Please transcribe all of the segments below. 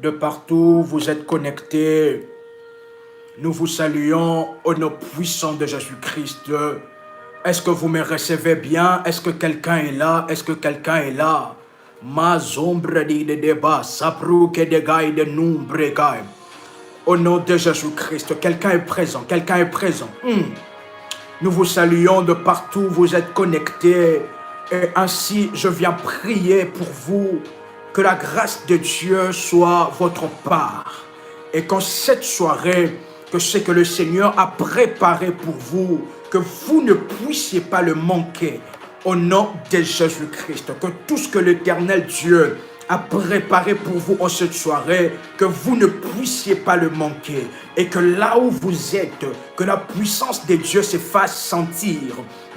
de partout où vous êtes connectés. Nous vous saluons au nom puissant de Jésus-Christ. Est-ce que vous me recevez bien? Est-ce que quelqu'un est là? Est-ce que quelqu'un est là? Ma zombre de débat, saprou que de gaï de nombre gaï. Au nom de Jésus-Christ, quelqu'un est présent, quelqu'un est présent. Nous vous saluons de partout où vous êtes connectés. Et ainsi, je viens prier pour vous que la grâce de Dieu soit votre part. Et qu'en cette soirée, que ce que le Seigneur a préparé pour vous, que vous ne puissiez pas le manquer. Au nom de Jésus-Christ, que tout ce que l'Éternel Dieu a préparé pour vous en cette soirée, que vous ne puissiez pas le manquer. Et que là où vous êtes, que la puissance de Dieu se fasse sentir.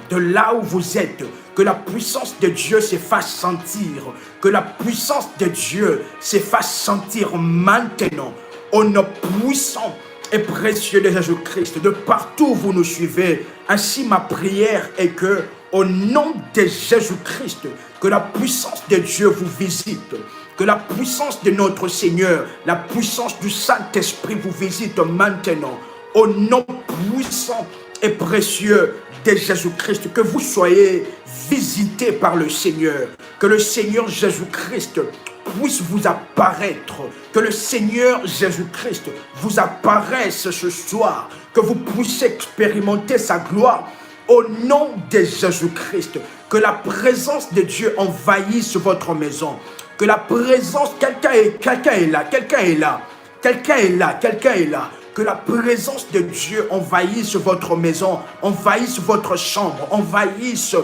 De là où vous êtes, que la puissance de Dieu se fasse sentir. Que la puissance de Dieu se fasse sentir maintenant. Au nom puissant et précieux de Jésus-Christ, de partout où vous nous suivez. Ainsi ma prière est que, au nom de Jésus-Christ, que la puissance de Dieu vous visite, que la puissance de notre Seigneur, la puissance du Saint-Esprit vous visite maintenant. Au nom puissant et précieux de Jésus-Christ, que vous soyez visités par le Seigneur, que le Seigneur Jésus-Christ puisse vous apparaître, que le Seigneur Jésus-Christ vous apparaisse ce soir, que vous puissiez expérimenter sa gloire au nom de Jésus-Christ, que la présence de Dieu envahisse votre maison, que la présence, quelqu'un est là, quelqu'un est là, quelqu'un est là, quelqu'un est là, que la présence de Dieu envahisse votre maison, envahisse votre chambre, envahisse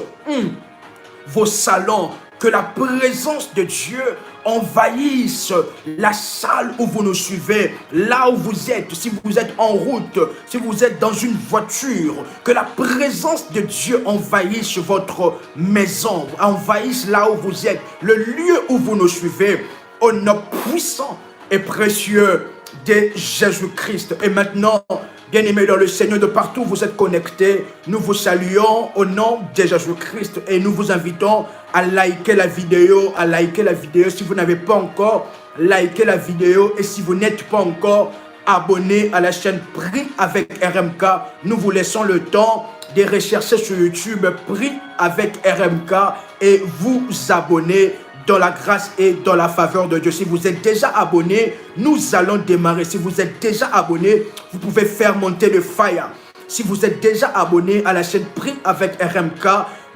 vos salons, que la présence de Dieu envahisse la salle où vous nous suivez, là où vous êtes, si vous êtes en route, si vous êtes dans une voiture, que la présence de Dieu envahisse votre maison, envahisse là où vous êtes, le lieu où vous nous suivez, au nom puissant et précieux de Jésus-Christ. Et maintenant, bien-aimés dans le Seigneur, de partout où vous êtes connectés, nous vous saluons au nom de Jésus-Christ et nous vous invitons à liker la vidéo, si vous n'avez pas encore liké la vidéo et si vous n'êtes pas encore abonné à la chaîne Prie avec RMK, nous vous laissons le temps de rechercher sur YouTube Prie avec RMK et vous abonner dans la grâce et dans la faveur de Dieu. Si vous êtes déjà abonné, nous allons démarrer. Si vous êtes déjà abonné, vous pouvez faire monter le fire. Si vous êtes déjà abonné à la chaîne Prie avec RMK,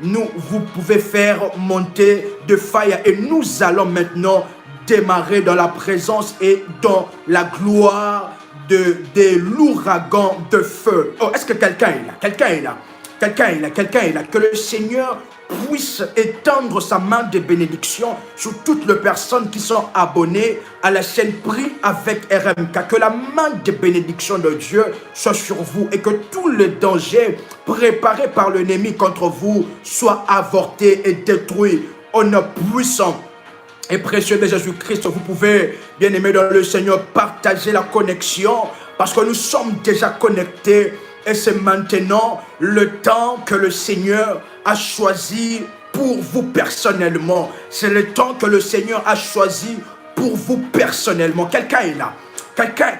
vous pouvez faire monter de fire. Et nous allons maintenant démarrer dans la présence et dans la gloire de l'ouragan de feu. Oh, est-ce que quelqu'un est là? Quelqu'un est là? Quelqu'un est là? Quelqu'un est là? Que le Seigneur puisse étendre sa main de bénédiction sur toutes les personnes qui sont abonnées à la chaîne Prie avec RMK. Que la main de bénédiction de Dieu soit sur vous et que tous les dangers préparés par l'ennemi contre vous soient avortés et détruits au nom puissant et précieux de Jésus-Christ. Vous pouvez, bien aimé dans le Seigneur, partager la connexion parce que nous sommes déjà connectés. Et c'est maintenant le temps que le Seigneur a choisi pour vous personnellement. C'est le temps que le Seigneur a choisi pour vous personnellement. Quelqu'un est là. Quelqu'un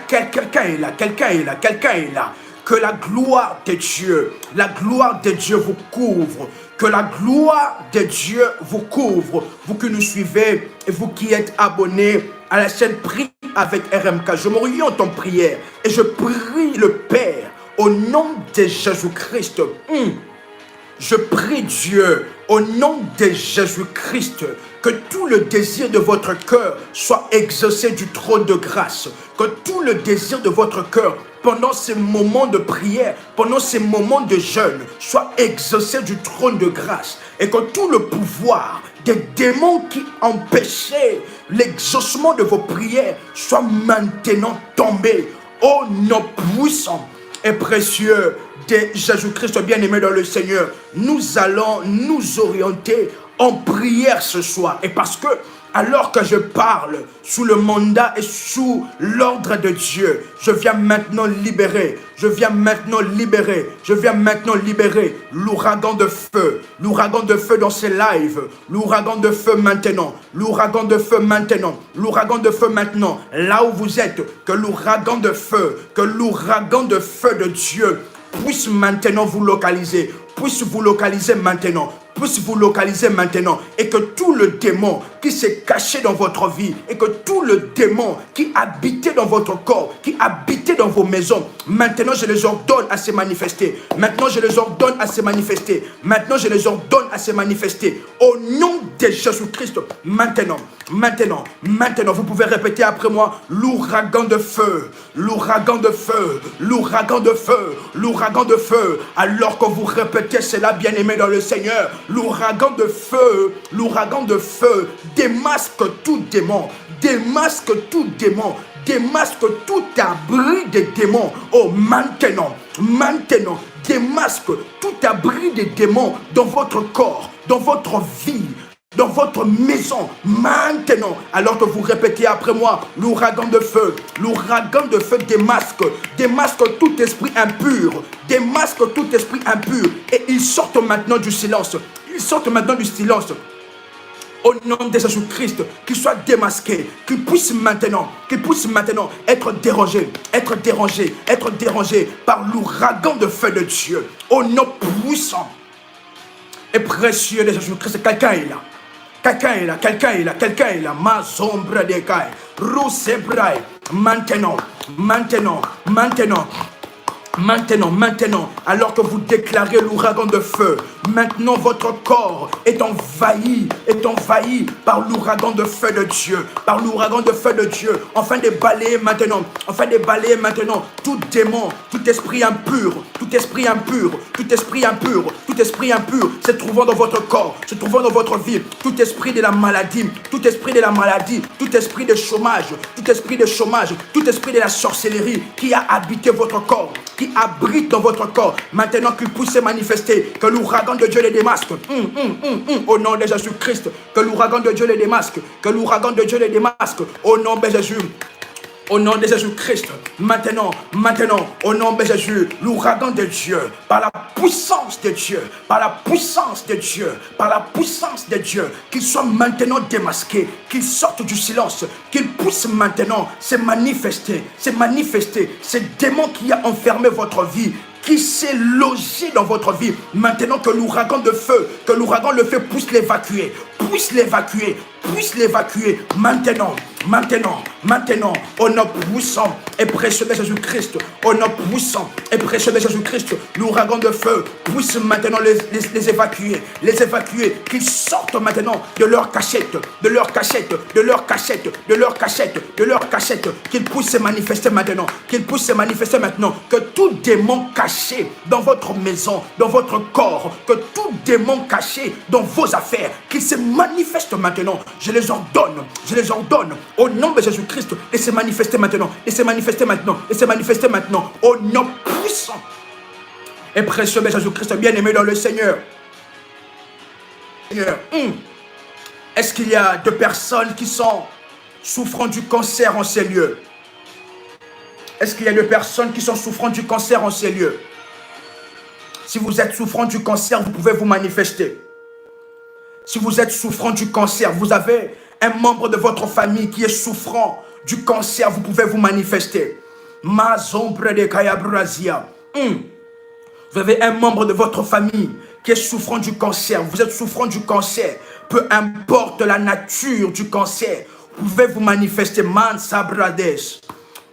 est là. Quelqu'un est là. Quelqu'un est là. Que la gloire de Dieu vous couvre. Que la gloire de Dieu vous couvre. Vous qui nous suivez et vous qui êtes abonnés à la chaîne Prie avec RMK. Je m'oriente en prière et je prie le Père. Au nom de Jésus-Christ, je prie Dieu, au nom de Jésus-Christ, que tout le désir de votre cœur soit exaucé du trône de grâce. Que tout le désir de votre cœur, pendant ces moments de prière, pendant ces moments de jeûne, soit exaucé du trône de grâce. Et que tout le pouvoir des démons qui empêchaient l'exaucement de vos prières soit maintenant tombé. Au nom puissant et précieux de Jésus-Christ, bien-aimé dans le Seigneur, nous allons nous orienter en prière ce soir. Et parce que alors que je parle sous le mandat et sous l'ordre de Dieu, je viens maintenant libérer, je viens maintenant libérer, je viens maintenant libérer l'ouragan de feu dans ces lives, l'ouragan de feu maintenant, l'ouragan de feu maintenant, l'ouragan de feu maintenant, là où vous êtes, que l'ouragan de feu de Dieu puisse maintenant vous localiser, et que tout le démon qui s'est caché dans votre vie, et que tout le démon qui habitait dans votre corps, qui habitait dans vos maisons, maintenant je les ordonne à se manifester, au nom de Jésus-Christ, maintenant, vous pouvez répéter après moi, l'ouragan de feu, alors que vous répétez cela, bien-aimé dans le Seigneur, l'ouragan de feu, démasque tout démon, démasque tout abri de démons. Oh, maintenant, démasque tout abri de démons dans votre corps, dans votre vie, dans votre maison, maintenant, alors que vous répétez après moi, l'ouragan de feu démasque tout esprit impur, et ils sortent maintenant du silence, au nom de Jésus-Christ, qu'il soit démasqué, qu'il puisse maintenant être dérangé par l'ouragan de feu de Dieu, au nom puissant et précieux de Jésus-Christ. Quelqu'un est là, ma sombre de caille, roussebrai, maintenant, alors que vous déclarez l'ouragan de feu, maintenant votre corps est envahi par l'ouragan de feu de Dieu, afin de balayer maintenant, tout démon, tout esprit impur, se trouvant dans votre corps, se trouvant dans votre vie, tout esprit de la maladie, tout esprit de chômage, tout esprit de la sorcellerie qui a habité votre corps, qui abrite dans votre corps, maintenant qu'il puisse se manifester, que l'ouragan de Dieu les démasque, au nom de Jésus-Christ, que l'ouragan de Dieu les démasque, au nom de Jésus. Au nom de Jésus-Christ, maintenant, au nom de Jésus, l'ouragan de Dieu, par la puissance de Dieu, qu'il soit maintenant démasqué, qu'il sorte du silence, qu'il puisse maintenant se manifester, ce démon qui a enfermé votre vie, qui s'est logé dans votre vie, maintenant que l'ouragan de feu, puisse l'évacuer, maintenant, au nom puissant et précieux de Jésus-Christ, l'ouragan de feu puisse maintenant les évacuer, qu'ils sortent maintenant de leur cachette, qu'ils puissent se manifester maintenant, que tout démon caché dans votre maison, dans votre corps, que tout démon caché dans vos affaires, qu'il se manifeste maintenant, je les ordonne, au nom de Jésus-Christ, et se manifester maintenant, au nom puissant et précieux de Jésus-Christ, bien-aimé dans le Seigneur. Est-ce qu'il y a deux personnes qui sont souffrant du cancer en ces lieux? Est-ce qu'il y a deux personnes qui sont souffrant du cancer en ces lieux? Si vous êtes souffrant du cancer, vous pouvez vous manifester. Si vous êtes souffrant du cancer, vous avez un membre de votre famille qui est souffrant du cancer, vous pouvez vous manifester. Ma zombre de Kayabrazia. Vous avez un membre de votre famille qui est souffrant du cancer. Vous êtes souffrant du cancer. Peu importe la nature du cancer, vous pouvez vous manifester. Man Sabrades.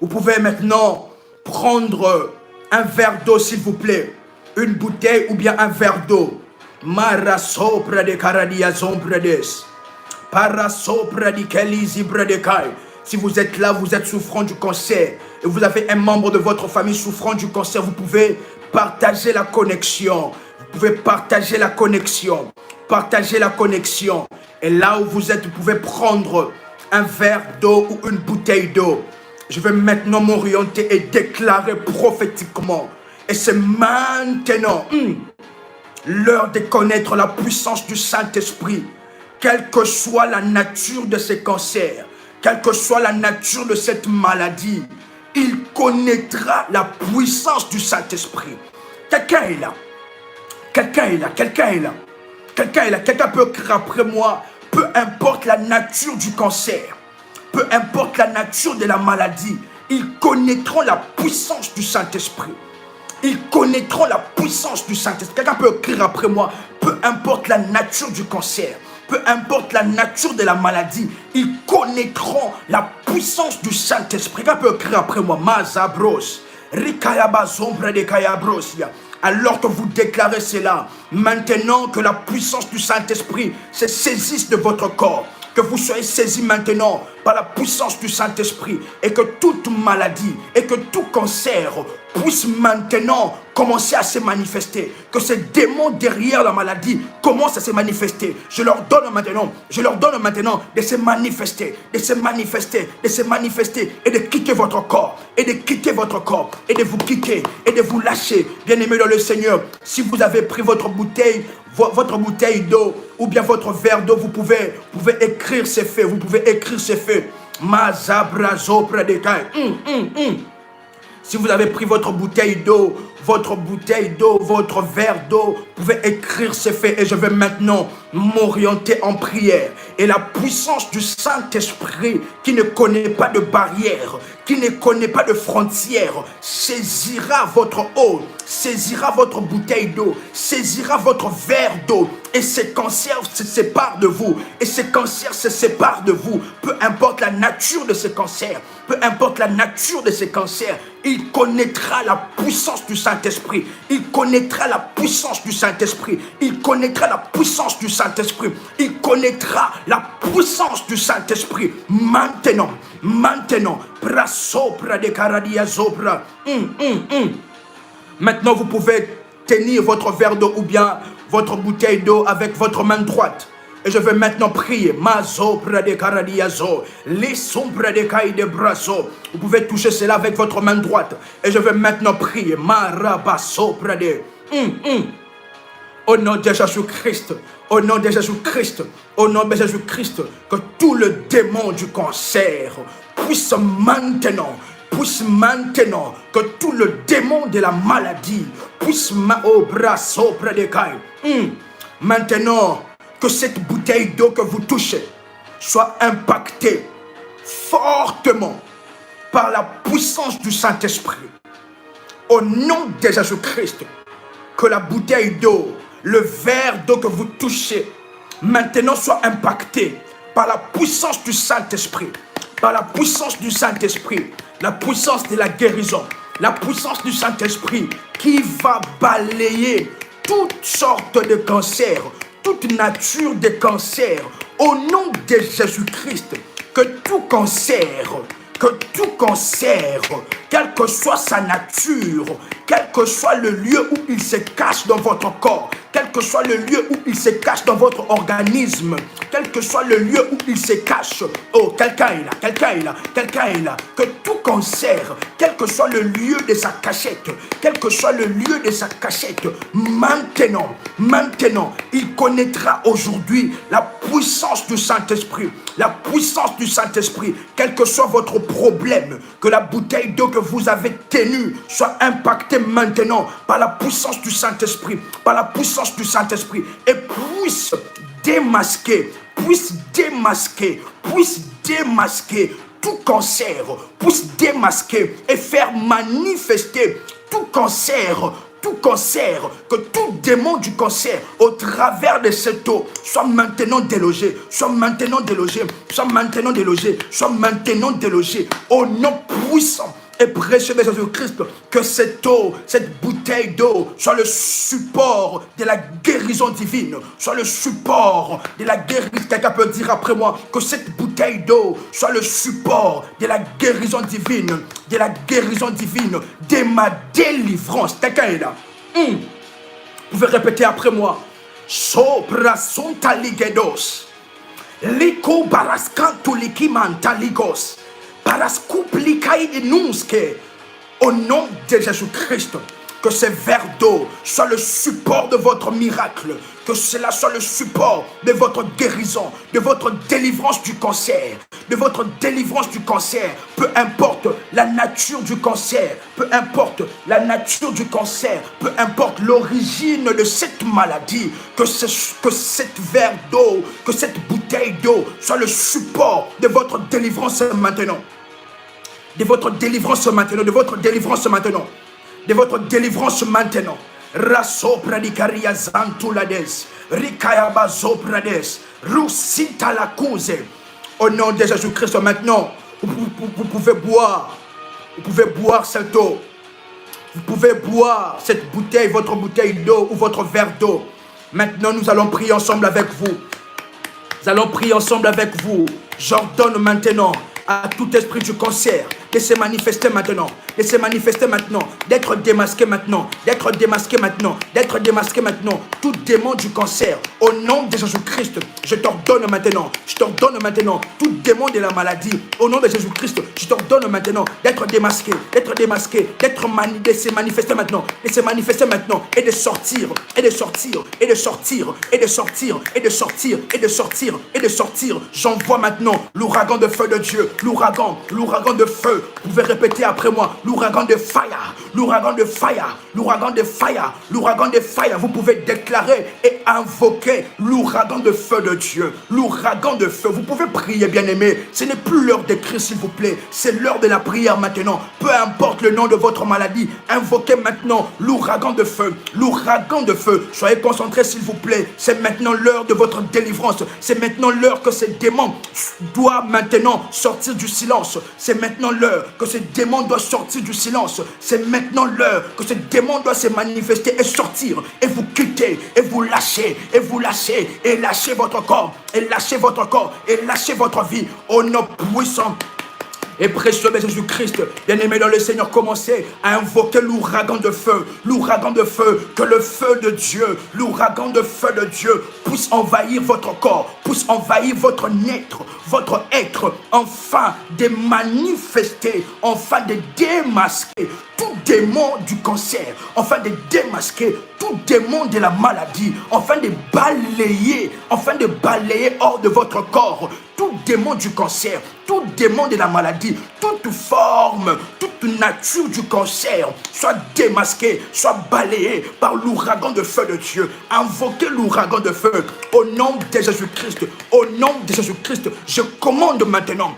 Vous pouvez maintenant prendre un verre d'eau, s'il vous plaît. Une bouteille ou bien un verre d'eau. Mara sopra de Karadia Zombrades. Para sopra de Kelizi Bredekai. Si vous êtes là, vous êtes souffrant du cancer et vous avez un membre de votre famille souffrant du cancer, vous pouvez partager la connexion. Et là où vous êtes, vous pouvez prendre un verre d'eau ou une bouteille d'eau. Je vais maintenant m'orienter et déclarer prophétiquement. Et c'est maintenant l'heure de connaître la puissance du Saint-Esprit quelle que soit la nature de ces cancers, quelle que soit la nature de cette maladie, il connaîtra la puissance du Saint-Esprit. Quelqu'un est là. Quelqu'un est là. Quelqu'un est là. Quelqu'un est là. Quelqu'un peut crier après moi. Peu importe la nature du cancer, peu importe la nature de la maladie, ils connaîtront la puissance du Saint-Esprit. Ils connaîtront la puissance du Saint-Esprit. Quelqu'un peut crier après moi. Peu importe la nature du cancer, peu importe la nature de la maladie, ils connaîtront la puissance du Saint-Esprit. Quelqu'un peut crier après moi. Mazabros, Rikayaba Zombre de Kayabrosia. Alors que vous déclarez cela, maintenant que la puissance du Saint-Esprit se saisisse de votre corps, que vous soyez saisis maintenant par la puissance du Saint-Esprit et que toute maladie et que tout cancer puisse maintenant commencer à se manifester, que ces démons derrière la maladie commencent à se manifester. Je leur donne maintenant de se manifester, de se manifester, de se manifester et de quitter votre corps, et de quitter votre corps, et de vous quitter, et de vous lâcher. Bien-aimés dans le Seigneur, si vous avez pris votre bouteille d'eau ou bien votre verre d'eau, vous pouvez écrire ces faits, vous pouvez écrire ces faits. Mazabrazo prédécaille. Si vous avez pris votre bouteille d'eau, votre verre d'eau, vous pouvez écrire ces faits et je vais maintenant m'orienter en prière. Et la puissance du Saint-Esprit qui ne connaît pas de barrière, qui ne connaît pas de frontières, saisira votre eau, saisira votre bouteille d'eau, saisira votre verre d'eau et ces cancers se séparent de vous. Et ces cancers se séparent de vous. Peu importe la nature de ces cancers, peu importe la nature de ces cancers, il connaîtra la puissance du Saint-Esprit. Il connaîtra la puissance du Saint-Esprit. Il connaîtra la puissance du Saint-Esprit. Il connaîtra la puissance du Saint-Esprit. Maintenant. Prasopra de Karadia Zopra. Maintenant, vous pouvez tenir votre verre d'eau ou bien votre bouteille d'eau avec votre main droite. Et je vais maintenant prier. Mazopra de Karadiazo. Les sombres de Kai de Brasso. Vous pouvez toucher cela avec votre main droite. Et je vais maintenant prier. Marabasopra de. Au nom de Jésus-Christ. Au nom de Jésus-Christ. Au nom de Jésus-Christ. Que tout le démon du cancer puisse maintenant, que tout le démon de la maladie puisse au bras auprès des cailles. Maintenant, que cette bouteille d'eau que vous touchez soit impactée fortement par la puissance du Saint-Esprit. Au nom de Jésus-Christ, que la bouteille d'eau, le verre d'eau que vous touchez, maintenant soit impacté par la puissance du Saint-Esprit. Par la puissance du Saint-Esprit, la puissance de la guérison, la puissance du Saint-Esprit qui va balayer toutes sortes de cancers, toute nature de cancer. Au nom de Jésus-Christ, que tout cancer, quelle que soit sa nature, quel que soit le lieu où il se cache dans votre corps, quel que soit le lieu où il se cache dans votre organisme, quel que soit le lieu où il se cache, oh, quelqu'un est là, que tout cancer, quel que soit le lieu de sa cachette, maintenant, il connaîtra aujourd'hui la puissance du Saint-Esprit, quel que soit votre problème, que la bouteille d'eau que vous avez tenue soit impactée maintenant par la puissance du Saint-Esprit, et puisse démasquer tout cancer, puisse démasquer et faire manifester tout cancer, que tout démon du cancer au travers de cette eau soit maintenant délogé, au nom puissant et précieux de Jésus-Christ. Que cette eau, cette bouteille d'eau soit le support de la guérison divine, Quelqu'un peut dire après moi que cette bouteille d'eau soit le support de la guérison divine, de ma délivrance. Quelqu'un est là. Vous pouvez répéter après moi. Sopra sonta ligedos. Liko baraskantu likimanta ligos. Paraskuplikai inunske. Au nom de Jésus-Christ, que ces verres d'eau soient le support de votre miracle, que cela soit le support de votre guérison, de votre délivrance du cancer, de votre délivrance du cancer, peu importe la nature du cancer, peu importe la nature du cancer, peu importe l'origine de cette maladie, que cette verre d'eau, que cette bouteille d'eau soit le support de votre délivrance maintenant. De votre délivrance maintenant, de votre délivrance maintenant, de votre délivrance maintenant. Raso pradikaria zantulades, rikayabazo prades, rusita la cause. Au nom de Jésus-Christ maintenant, vous pouvez boire. Vous pouvez boire cette eau. Vous pouvez boire cette bouteille, votre bouteille d'eau ou votre verre d'eau. Maintenant, nous allons prier ensemble avec vous. Nous allons prier ensemble avec vous. J'ordonne maintenant à tout esprit du cancer de se manifester maintenant, de se manifester maintenant, d'être démasqué maintenant, d'être démasqué maintenant, d'être démasqué maintenant. Tout démon du cancer, au nom de Jésus-Christ, je t'ordonne maintenant, tout démon de la maladie, au nom de Jésus-Christ, je t'ordonne maintenant d'être démasqué, de se manifester maintenant, de se manifester maintenant, et de sortir, et de sortir, et de sortir, et de sortir, et de sortir, et de sortir, et de sortir. J'envoie maintenant l'ouragan de feu de Dieu, l'ouragan de feu. Vous pouvez répéter après moi, l'ouragan de fire, l'ouragan de fire, l'ouragan de fire, l'ouragan de fire. Vous pouvez déclarer et invoquer l'ouragan de feu de Dieu, l'ouragan de feu. Vous pouvez prier, bien-aimés. Ce n'est plus l'heure des cris, s'il vous plaît. C'est l'heure de la prière maintenant. Peu importe le nom de votre maladie, invoquez maintenant l'ouragan de feu, l'ouragan de feu. Soyez concentrés, s'il vous plaît. C'est maintenant l'heure de votre délivrance. C'est maintenant l'heure que ces démons doivent maintenant sortir du silence. C'est maintenant l'heure que ce démon doit sortir du silence. C'est maintenant l'heure que ce démon doit se manifester et sortir. Et vous quitter, et vous lâcher, et vous lâcher, et lâcher votre corps, et lâcher votre corps, et lâcher votre vie. Au nom puissant et précieux de Jésus-Christ, bien-aimé dans le Seigneur, commencez à invoquer l'ouragan de feu, que le feu de Dieu, l'ouragan de feu de Dieu puisse envahir votre corps, puisse envahir votre être, enfin de manifester, enfin de démasquer tout démon du cancer, enfin de démasquer tout démon de la maladie, enfin de balayer hors de votre corps tout démon du cancer, tout démon de la maladie, toute forme, toute nature du cancer, soit démasqué, soit balayé par l'ouragan de feu de Dieu. Invoquez l'ouragan de feu au nom de Jésus-Christ. Au nom de Jésus-Christ, je commande maintenant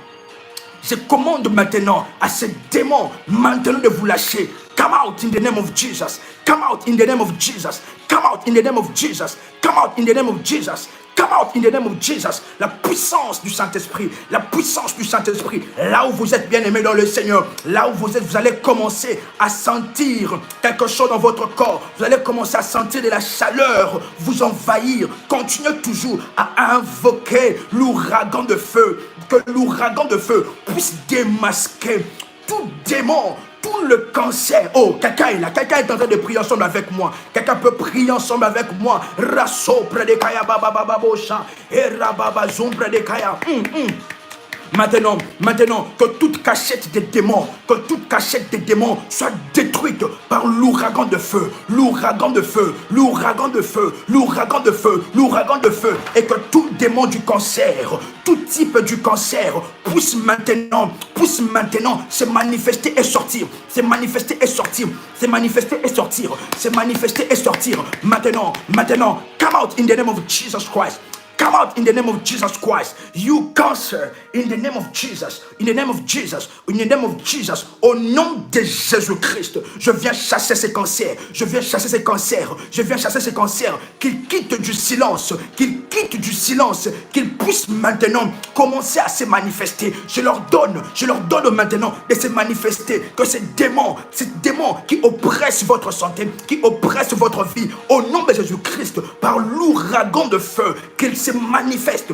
à ces démons maintenant de vous lâcher. Come out in the name of Jesus. Come out in the name of Jesus. Come out in the name of Jesus. Come out in the name of Jesus. Come out in the name of Jesus. La puissance du Saint-Esprit. La puissance du Saint-Esprit. Là où vous êtes bien-aimés dans le Seigneur, là où vous êtes, vous allez commencer à sentir quelque chose dans votre corps. Vous allez commencer à sentir de la chaleur vous envahir. Continuez toujours à invoquer l'ouragan de feu. Que l'ouragan de feu puisse démasquer tout démon, tout le cancer. Oh, quelqu'un est là, quelqu'un est en train de prier ensemble avec moi. Quelqu'un peut prier ensemble avec moi. Rasso près de Kaya Baba Baba Bosha et Rababa Zoom près de Kaya. Maintenant, que toute cachette des démons, soit détruite par l'ouragan de feu, et que tout démon du cancer, tout type du cancer puisse maintenant se manifester et sortir, Maintenant, come out in the name of Jesus Christ. Come out in the name of Jesus Christ. You cancer, in the name of Jesus. In the name of Jesus. In the name of Jesus. Au nom de Jésus-Christ, je viens chasser ces cancers. Je viens chasser ces cancers. Qu'ils quittent du silence. Qu'ils puissent maintenant commencer à se manifester. Je leur donne maintenant de se manifester. Que ces démons qui oppressent votre santé, qui oppressent votre vie, au nom de Jésus-Christ, par l'ouragan de feu, qu'ils se manifestent,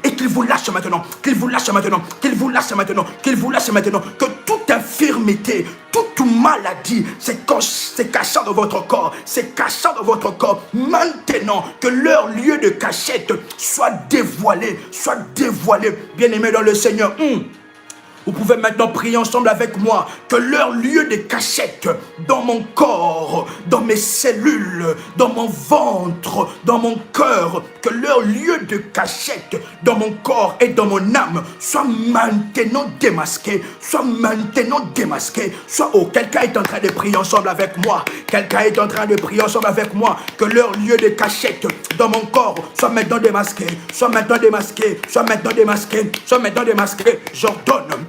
et qu'ils vous lâchent maintenant, que toute infirmité, toute maladie, c'est cachant dans votre corps, maintenant que leur lieu de cachette soit dévoilé, bien-aimé dans le Seigneur. Vous pouvez maintenant prier ensemble avec moi que leur lieu de cachette dans mon corps, dans mes cellules, dans mon ventre, dans mon cœur, que leur lieu de cachette dans mon corps et dans mon âme soit maintenant démasqué, soit maintenant démasqué, soit quelqu'un est en train de prier ensemble avec moi, quelqu'un est en train de prier ensemble avec moi, que leur lieu de cachette dans mon corps soit maintenant démasqué, soit maintenant démasqué, soit maintenant démasqué, soit maintenant démasqué. J'ordonne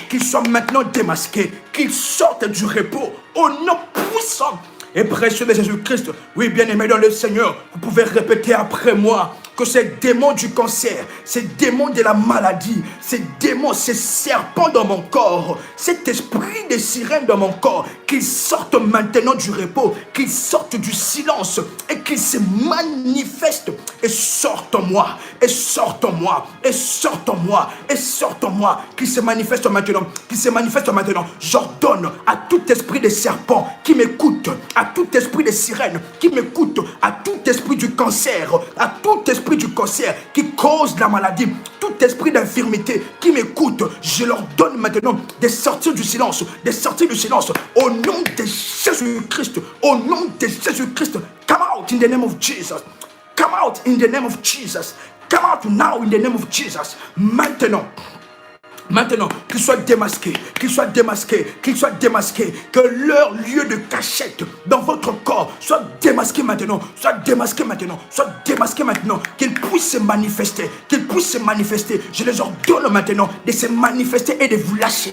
qu'ils soient maintenant démasqués, qu'ils sortent du repos au nom puissant et précieux de Jésus-Christ. Oui, bien-aimé dans le Seigneur, vous pouvez répéter après moi que ces démons du cancer, ces démons de la maladie, ces démons, ces serpents dans mon corps, cet esprit de sirène dans mon corps, qu'ils sortent maintenant du repos, qu'ils sortent du silence et qu'ils se manifestent et sortent en moi, et sortent en moi, et sortent en moi, et sortent en moi, qu'ils se manifestent maintenant, qu'ils se manifestent maintenant. J'ordonne à tout esprit de serpent qui m'écoute, à tout esprit de sirène qui m'écoute, à tout esprit du cancer, à tout esprit du cancer qui cause la maladie, tout esprit d'infirmité qui m'écoute, je leur donne maintenant de sortir du silence, de sortir du silence au nom de Jésus-Christ, au nom de Jésus-Christ. Come out in the name of Jesus. Come out in the name of Jesus. Come out now in the name of Jesus. Maintenant, qu'ils soient démasqués, qu'ils soient démasqués, qu'ils soient démasqués, que leur lieu de cachette dans votre corps soit démasqué maintenant, soit démasqué maintenant, soit démasqué maintenant, qu'ils puissent se manifester, qu'ils puissent se manifester. Je les ordonne maintenant de se manifester et de vous lâcher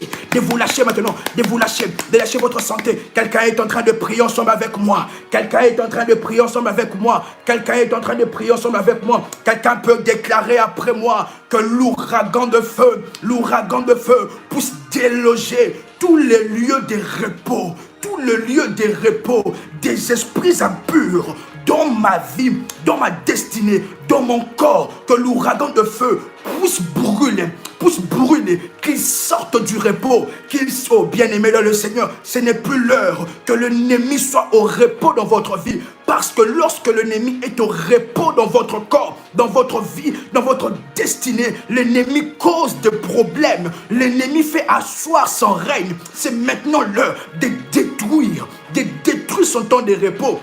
maintenant, de lâcher votre santé. Quelqu'un est en train de prier ensemble avec moi, quelqu'un est en train de prier ensemble avec moi, quelqu'un est en train de prier ensemble avec moi, quelqu'un peut déclarer après moi que l'ouragan de feu puisse déloger tous les lieux de repos, tous les lieux de repos des esprits impurs dans ma vie, dans ma destinée, dans mon corps, que l'ouragan de feu puisse brûler, qu'ils sortent du repos, qu'ils soient bien-aimés dans le Seigneur. Ce n'est plus l'heure que l'ennemi soit au repos dans votre vie, parce que lorsque l'ennemi est au repos dans votre corps, dans votre vie, dans votre destinée, l'ennemi cause des problèmes, l'ennemi fait asseoir son règne. C'est maintenant l'heure de détruire son temps de repos.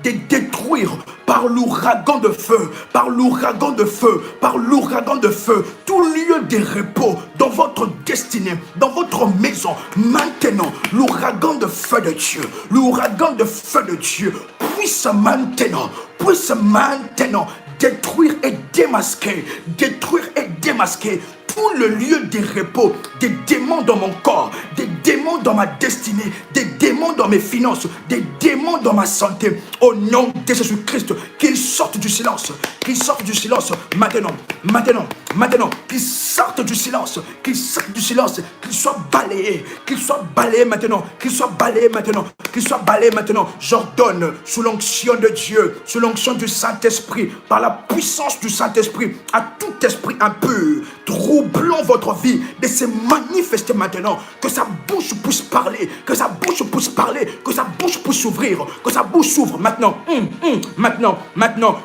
De détruire par l'ouragan de feu, par l'ouragan de feu, par l'ouragan de feu, tout lieu de repos dans votre destinée, dans votre maison. Maintenant, l'ouragan de feu de Dieu, l'ouragan de feu de Dieu puisse maintenant détruire et démasquer tout le lieu de repos des démons dans mon corps, des démons dans ma destinée, des démons dans mes finances, des démons dans ma santé. Au nom de Jésus-Christ, qu'ils sortent du silence, maintenant, qu'ils sortent du silence, qu'ils soient balayés maintenant, J'ordonne sous l'onction de Dieu, sous l'onction du Saint-Esprit, par la puissance du Saint-Esprit, à tout esprit impur, troublant votre vie, de se manifester maintenant, que sa bouche puisse parler, que sa bouche puisse s'ouvrir, que sa bouche s'ouvre maintenant,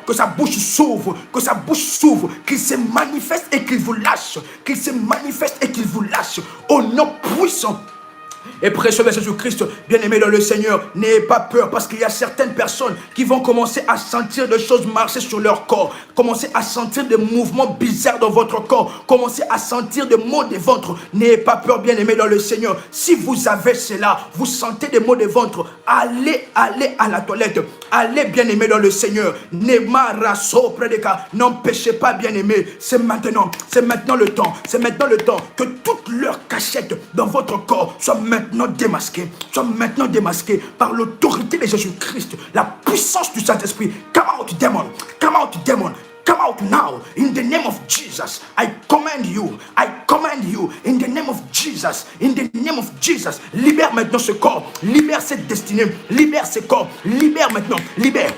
que sa bouche s'ouvre, qu'il se manifeste et qu'il vous lâche, au nom puissant et précieux de Jésus-Christ. Bien-aimés dans le Seigneur, n'ayez pas peur, parce qu'il y a certaines personnes qui vont commencer à sentir des choses marcher sur leur corps, commencer à sentir des mouvements bizarres dans votre corps, commencer à sentir des maux de ventre. N'ayez pas peur, bien-aimés dans le Seigneur. Si vous avez cela, vous sentez des maux de ventre, allez à la toilette, allez, bien-aimés dans le Seigneur. N'empêchez pas, bien-aimés. C'est maintenant le temps que toute leur cachette dans votre corps soit maintenant démasquée par l'autorité de Jésus-Christ, la puissance du Saint-Esprit. Come out, demon. Come out now, in the name of Jesus. I command you, in the name of Jesus, libère maintenant ce corps, libère cette destinée, libère ce corps, libère maintenant, libère,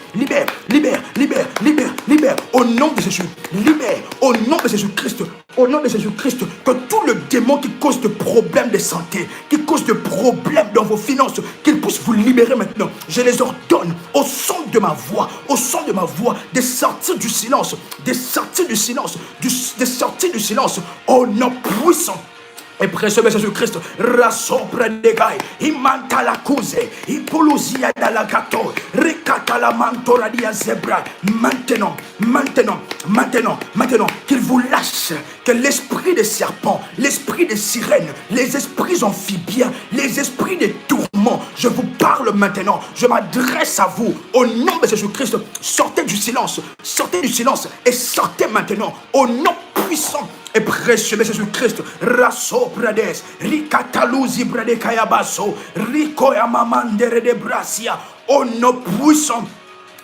au nom de Jésus, libère, au nom de Jésus-Christ, au nom de Jésus-Christ, que tout le démon qui cause de problèmes de santé, qui cause de problèmes dans vos finances, qu'il puisse vous libérer maintenant. Je les ordonne au son de ma voix, au son de ma voix, de sortir du silence, de sortir du silence, de sortir du silence, au nom puissant et précieux de Jésus-Christ. Rasopra degai, imanta la cuse, ipoluzia da la gato, ricata la mantora dia zebra. Maintenant, qu'il vous lâche, que l'esprit des serpents, l'esprit des sirènes, les esprits amphibiens, les esprits des tourments, je vous parle maintenant, je m'adresse à vous, au nom de Jésus-Christ. Sortez du silence et sortez maintenant, au nom puissant et précieux de Jésus-Christ. Rasso Brades, Ricataluzi Brade Kayabaso, Rico Yamamandere de Brasia, au nom puissant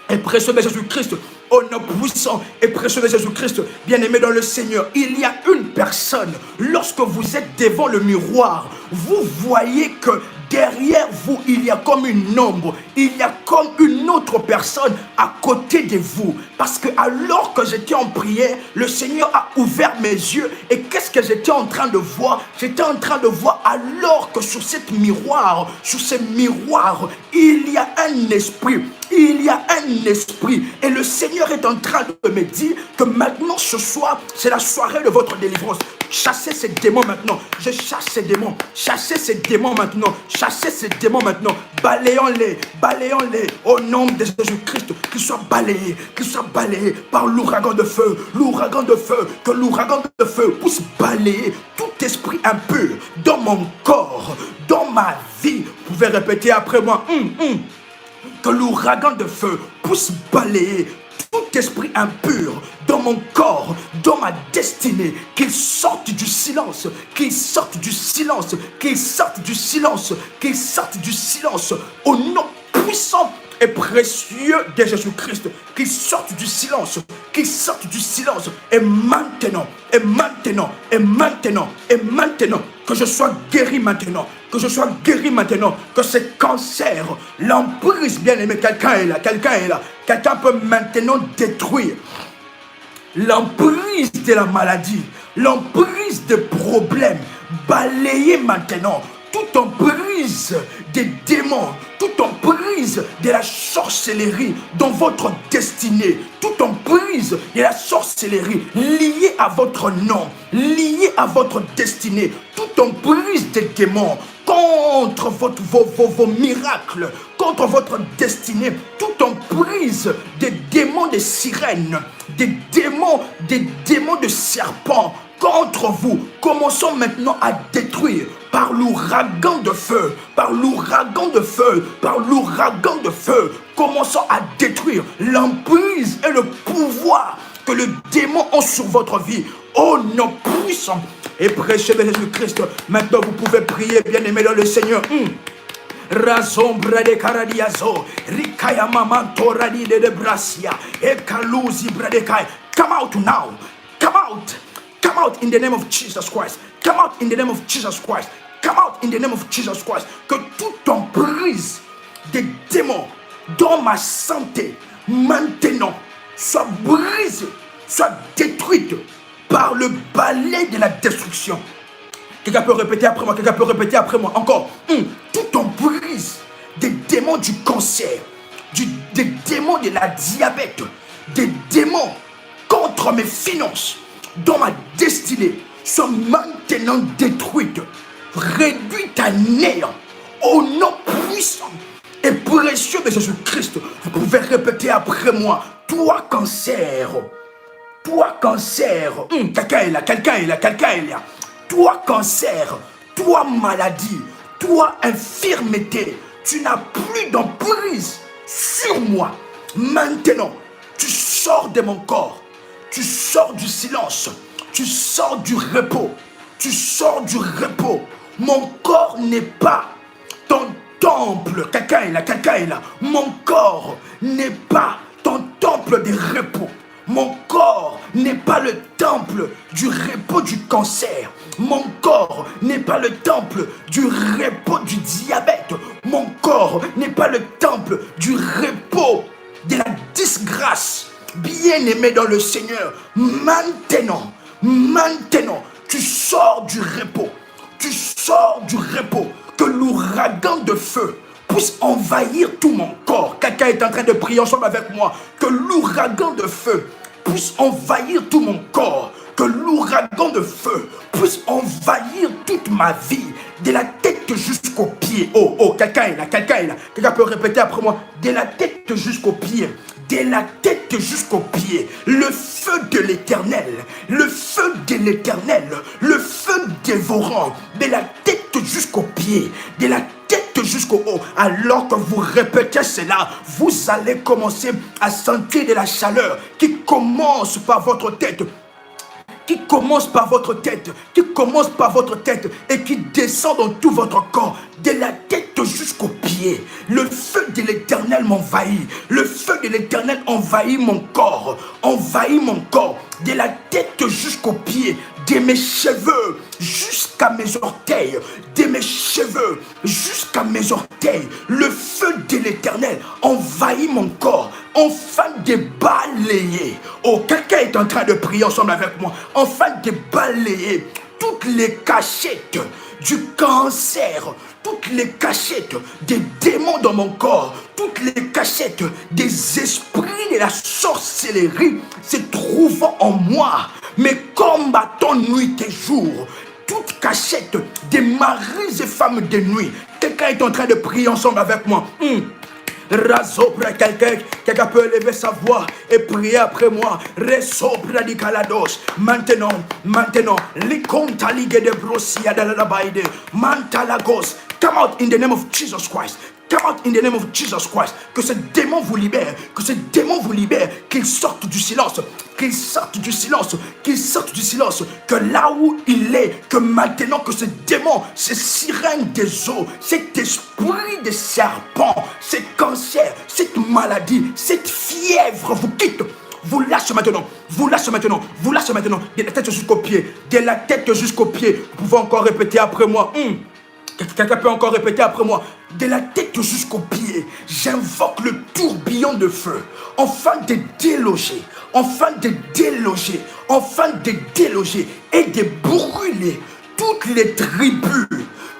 et précieux de Jésus-Christ. Au nom puissant et précieux de Jésus-Christ, bien-aimé dans le Seigneur, il y a une personne, lorsque vous êtes devant le miroir, vous voyez que derrière vous, il y a comme une ombre, il y a comme une autre personne à côté de vous. Parce que alors que j'étais en prière, le Seigneur a ouvert mes yeux. Et qu'est-ce que j'étais en train de voir? J'étais en train de voir alors que sur ces miroirs, il y a un esprit. Il y a un esprit. Et le Seigneur est en train de me dire que maintenant, ce soir, c'est la soirée de votre délivrance. Chassez ces démons maintenant. Je chasse ces démons. Chassez ces démons maintenant. Chassez ces démons maintenant. Balayons-les. Balayons-les. Au nom de Jésus-Christ. Qu'ils soient balayés. Qu'ils soient balayés par l'ouragan de feu. L'ouragan de feu. Que l'ouragan de feu puisse balayer tout esprit impur dans mon corps, dans ma vie. Vous pouvez répéter après moi. Que l'ouragan de feu puisse balayer tout esprit impur dans mon corps, dans ma destinée, qu'il sorte du silence, qu'il sorte du silence, qu'il sorte du silence, qu'il sorte du silence, au nom puissant et précieux de Jésus-Christ, qu'il sorte du silence, qu'il sorte du silence, et maintenant, que je sois guéri maintenant, que je sois guéri maintenant, que ce cancer, l'emprise, bien-aimé, quelqu'un est là, quelqu'un peut maintenant détruire l'emprise de la maladie, l'emprise des problèmes, balayer maintenant toute emprise des démons, toute emprise de la sorcellerie dans votre destinée, toute emprise de la sorcellerie liée à votre nom, liée à votre destinée, toute emprise des démons contre vos miracles, contre votre destinée, toute emprise des démons de sirènes, des démons de serpents contre vous. Commençons maintenant à détruire par l'ouragan de feu, par l'ouragan de feu, par l'ouragan de feu. Commençons à détruire l'emprise et le pouvoir que le démon a sur votre vie. Oh nom puissant et précieux de Jésus-Christ. Maintenant vous pouvez prier, bien-aimé dans le Seigneur. Razombra de Caradiazo, Rikaya Mamanto Radi de Brasia, Ekaluzi Bradekai. Come out now. Come out. Come out in the name of Jesus Christ. Come out in the name of Jesus Christ. Come out in the name of Jesus Christ. Que toute emprise des démons dans ma santé maintenant soit brisée, soit détruite par le balai de la destruction. Quelqu'un peut répéter après moi, encore. Toute emprise des démons du cancer, des démons de la diabète, des démons contre mes finances, dans ma destinée, soit maintenant détruite, réduite à néant, au nom puissant et précieux de Jésus-Christ. Vous pouvez répéter après moi. Toi cancer, quelqu'un est là. Toi cancer, toi maladie, toi infirmité, tu n'as plus d'emprise sur moi. Maintenant, tu sors de mon corps. Tu sors du silence, tu sors du repos, Mon corps n'est pas ton temple. Quelqu'un est là. Mon corps n'est pas ton temple de repos. Mon corps n'est pas le temple du repos du cancer. Mon corps n'est pas le temple du repos du diabète. Mon corps n'est pas le temple du repos de la disgrâce. Bien-aimé dans le Seigneur, maintenant, Maintenant, tu sors du repos. Tu sors du repos. Que l'ouragan de feu puisse envahir tout mon corps. Quelqu'un est en train de prier ensemble avec moi. Que l'ouragan de feu puisse envahir tout mon corps. Que l'ouragan de feu puisse envahir toute ma vie, de la tête jusqu'aux pieds. Oh, quelqu'un est là, quelqu'un est là. Quelqu'un peut répéter après moi. De la tête jusqu'aux pieds. De la tête jusqu'aux pieds, le feu de l'Éternel, le feu de l'Éternel, le feu dévorant, de la tête jusqu'aux pieds, de la tête jusqu'au haut. Alors que vous répétez cela, vous allez commencer à sentir de la chaleur qui commence par votre tête, qui commence par votre tête, qui commence par votre tête et qui descend dans tout votre corps, de la tête jusqu'aux pieds. Le feu de l'Éternel m'envahit. Le feu de l'Éternel envahit mon corps, de la tête jusqu'aux pieds, de mes cheveux jusqu'à mes orteils, de mes cheveux jusqu'à mes orteils. Le feu de l'Éternel envahit mon corps, enfin de balayer. Oh, quelqu'un est en train de prier ensemble avec moi, enfin de balayer toutes les cachettes du cancer, toutes les cachettes des démons dans mon corps, toutes les cachettes des esprits de la sorcellerie se trouvant en moi, mais combattons nuit et jour. Toute cachette des maris et femmes de nuit. Quelqu'un est en train de prier ensemble avec moi. Razopra, quelqu'un peut élever sa voix et prier après moi. Resopra di calados. Maintenant, likonta ligue de brosia de la baide. Mantalagos. Come out in the name of Jesus Christ. Come out in the name of Jesus Christ. Que ce démon vous libère. Que ce démon vous libère. Qu'il sorte du silence. Qu'il sorte du silence. Qu'il sorte du silence. Que là où il est, que maintenant que ce démon, ces sirènes des eaux, cet esprit de serpent, ce cancer, cette maladie, cette fièvre vous quitte. Vous lâchez maintenant, vous lâchez maintenant, vous lâchez maintenant. De la tête jusqu'aux pieds. De la tête jusqu'aux pieds. Vous pouvez encore répéter après moi. Quelqu'un peut encore répéter après moi. De la tête jusqu'aux pieds, j'invoque le tourbillon de feu, afin de déloger, et de brûler toutes les tribus,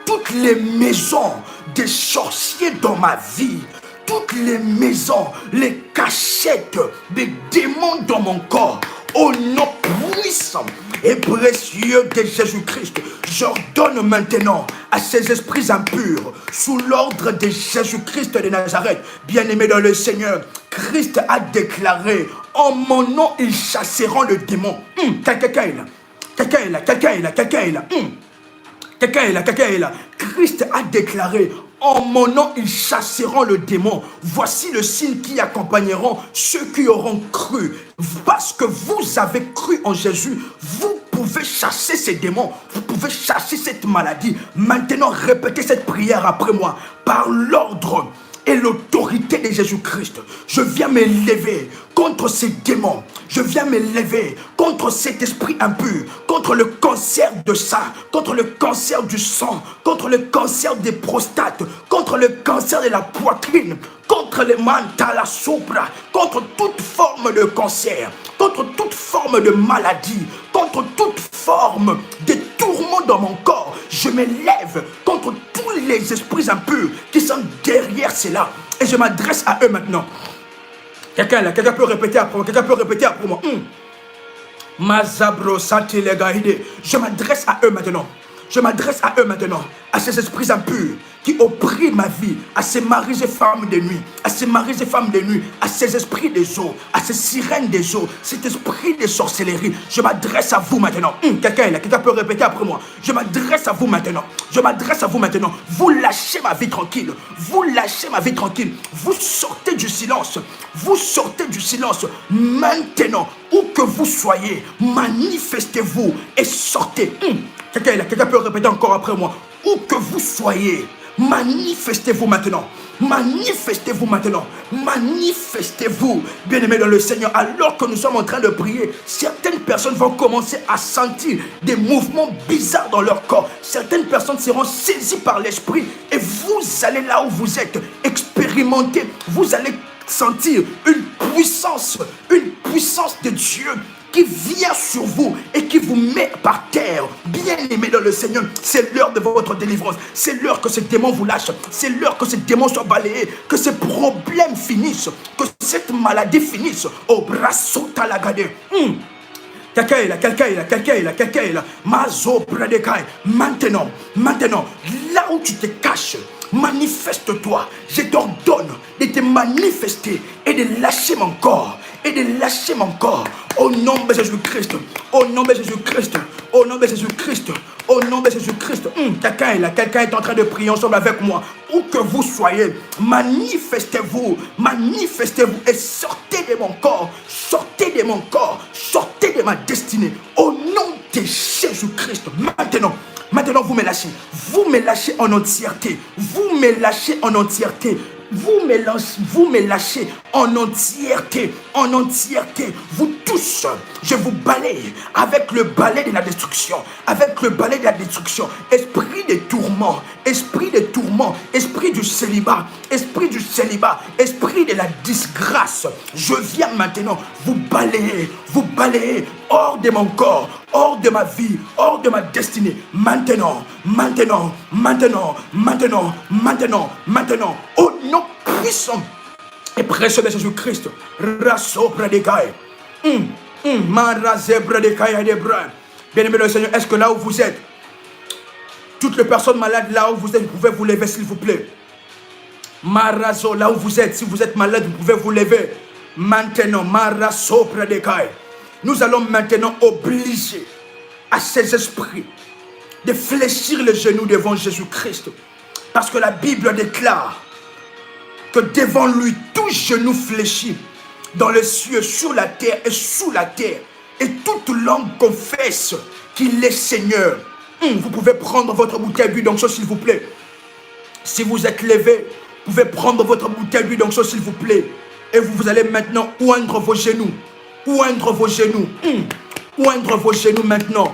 toutes les maisons des sorciers dans ma vie, toutes les maisons, les cachettes des démons dans mon corps. Au nom puissant et précieux de Jésus-Christ, j'ordonne maintenant à ces esprits impurs, sous l'ordre de Jésus-Christ de Nazareth, bien-aimé dans le Seigneur, Christ a déclaré, en mon nom ils chasseront le démon. Quelqu'un est là. Christ a déclaré, en mon nom, ils chasseront le démon. Voici le signe qui accompagneront ceux qui auront cru. Parce que vous avez cru en Jésus, vous pouvez chasser ces démons. Vous pouvez chasser cette maladie. Maintenant, répétez cette prière après moi. Par l'ordre et l'autorité de Jésus-Christ, je viens me lever contre ces démons. Je viens me lever contre cet esprit impur, contre le cancer de sang, contre le cancer du sang, contre le cancer des prostates, contre le cancer de la poitrine, contre les mentala sopra, contre toute forme de cancer, contre toute forme de maladie, contre toute forme de tourment dans mon corps. Je me lève contre tous les esprits impurs qui sont derrière cela. Et je m'adresse à eux maintenant. Quelqu'un peut répéter après moi. Mazabro Santi Legaide. Je m'adresse à eux maintenant. À ces esprits impurs qui oppriment ma vie, à ces maris et femmes de nuit, à ces esprits des eaux, à ces sirènes des eaux, cet esprit de sorcellerie. Je m'adresse à vous maintenant. Quelqu'un peut répéter après moi. Je m'adresse à vous maintenant. Vous lâchez ma vie tranquille. Vous sortez du silence. Maintenant, où que vous soyez, manifestez-vous et sortez. Quelqu'un peut répéter encore après moi. Où que vous soyez, manifestez-vous maintenant. Bien-aimés dans le Seigneur, alors que nous sommes en train de prier, certaines personnes vont commencer à sentir des mouvements bizarres dans leur corps. Certaines personnes seront saisies par l'esprit et vous allez là où vous êtes expérimenter. Vous allez sentir une puissance de Dieu qui vient sur vous et qui vous met par terre. Bien-aimés dans le Seigneur, c'est l'heure de votre délivrance. C'est l'heure que ces démons vous lâchent. C'est l'heure que ces démons soient balayés, que ces problèmes finissent, que cette maladie finisse. Au bras talagade. Quelqu'un est là. Mazo Bradekai. Maintenant, là où tu te caches, manifeste-toi. Je t'ordonne de te manifester et de lâcher mon corps. Au nom de Jésus-Christ. Au nom de Jésus-Christ. Quelqu'un est en train de prier ensemble avec moi. Où que vous soyez, manifestez-vous et sortez de mon corps. Sortez de ma destinée. Au nom de Jésus-Christ. Maintenant, vous me lâchez. Vous me lâchez en entièreté. Vous me lâchez en entièreté. Vous tous, je vous balaye avec le balai de la destruction. Esprit de tourment, esprit du célibat, esprit de la disgrâce. Je viens maintenant vous balayer hors de mon corps, hors de ma vie, hors de ma destinée. Maintenant, au nom puissant et précieux de Jésus-Christ. Rasso Bradekai. Bien-aimé le Seigneur, est-ce que là où vous êtes, toutes les personnes malades là où vous êtes, vous pouvez vous lever s'il vous plaît. Marazo, là où vous êtes, si vous êtes malade, vous pouvez vous lever. Maintenant, Marazo Bradekai. Nous allons maintenant obliger à ces esprits de fléchir les genoux devant Jésus-Christ. Parce que la Bible déclare que devant lui, tout genou fléchit dans les cieux, sur la terre et sous la terre. Et toute langue confesse qu'il est Seigneur. Vous pouvez prendre votre bouteille d'huile d'onction, s'il vous plaît. Si vous êtes levé, vous pouvez prendre votre bouteille d'huile d'onction, s'il vous plaît. Et vous allez maintenant oindre vos genoux. Oindre vos genoux maintenant.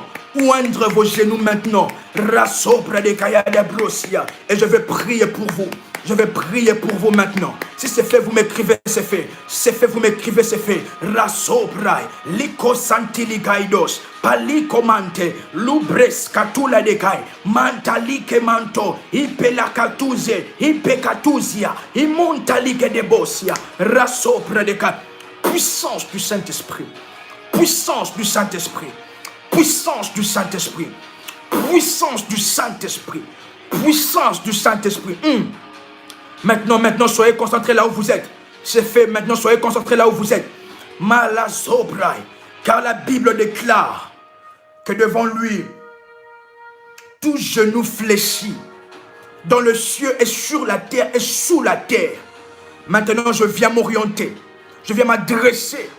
Rasopra de Kaya de Brosia. Et je vais prier pour vous. Maintenant. Si c'est fait, vous m'écrivez, c'est fait. Vous m'écrivez, c'est fait. Rasopra. Liko Santili Gaidos. Pali Komante. Lubres Katula de Kai. Mantalike Manto. Ipela Katuze. Ipekatuzia. Imontalike de Bosia. Rasopra de Kai. Puissance du Saint-Esprit. Maintenant, soyez concentrés là où vous êtes. C'est fait, maintenant, soyez concentrés là où vous êtes. Malazobrai. Car la Bible déclare que devant lui, tout genou fléchit dans le ciel et sur la terre et sous la terre. Maintenant, je viens m'orienter. Je viens m'adresser